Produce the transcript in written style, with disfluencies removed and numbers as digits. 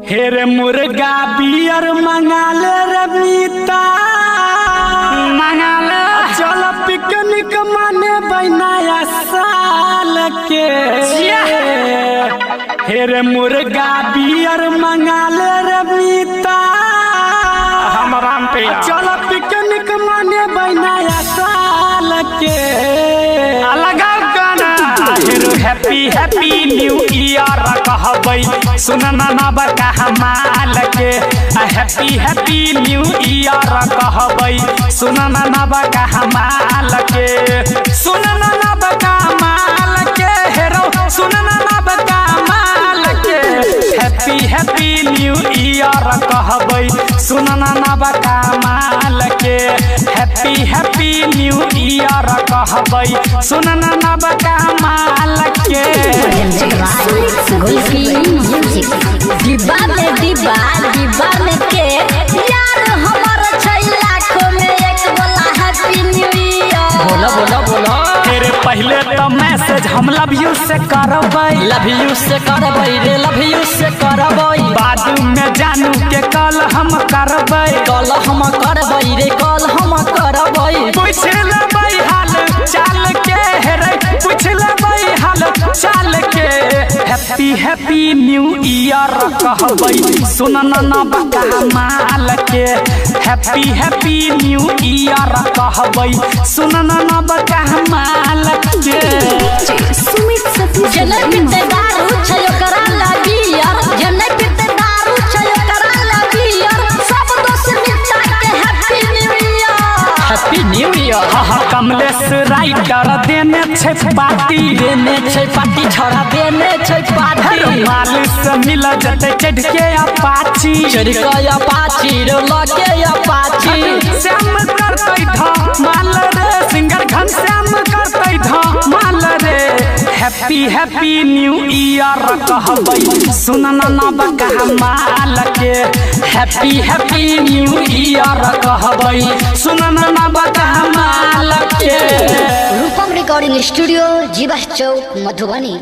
हेरे मुर्गा बियर मंगाले रे मीता मंगाले चल पिकनिक माने बनाया साल के हेरे मुर्गा बियर मंगाले रे मीता हमरा पे चल पिकनिक माने बनाया साल के अलग गाना हेरो हैप्पी हैप्पी न्यू ईयर कहबै सुनना ना बका हमाल के हैप्पी हैप्पी न्यू ईयर कहबै सुनना ना बका हमाल के सुनना ना बका माल के हेरो सुनना ना बका माल के हैप्पी हैप्पी न्यू ईयर कहबै सुनना ना बका माल के हैप्पी हैप्पी न्यू ईयर कहबै सुनना ना बका माल के डिब्बा में के यार हमार 6 लाख में एक बोला हैप्पी न्यू ईयर। बोला बोला बोला तेरे पहले तो मैसेज हम लव यू से करबै रे लव यू से करबै बाद में जानू के कल हम करबै रे कल हम करबै पूछ लेबै हाल चाल के रे पूछ लेबै हाल चाल के हैप्पी हैप्पी न्यू ईयर कहबै सुनना ना बका माल के हैप्पी हैप्पी न्यू ईयर कहबै सुनना ना बका माल के जने पिते दारू छै ओकरा लगी यार जने पिते दारू छै ओकरा लगी यार सब दोस्त मिलता के हैप्पी न्यू ईयर हाँ कमलेश राइटर देने छै पार्टी छोरा देने छै पार्टी मालिक से मिल जते चढ़ के अपाची रो लगे अपाची श्याम करतै धमाल रे सिंगर घनश्याम करतै धमाल रे हैप्पी हैप्पी न्यू ईयर कहबै सुनना ना बका माल के हैप्पी हैप्पी न्यू ईयर कहबै सुनना ना बका माल के। रूपम रिकॉर्डिंग स्टूडियो जीवा चौक मधुबनी।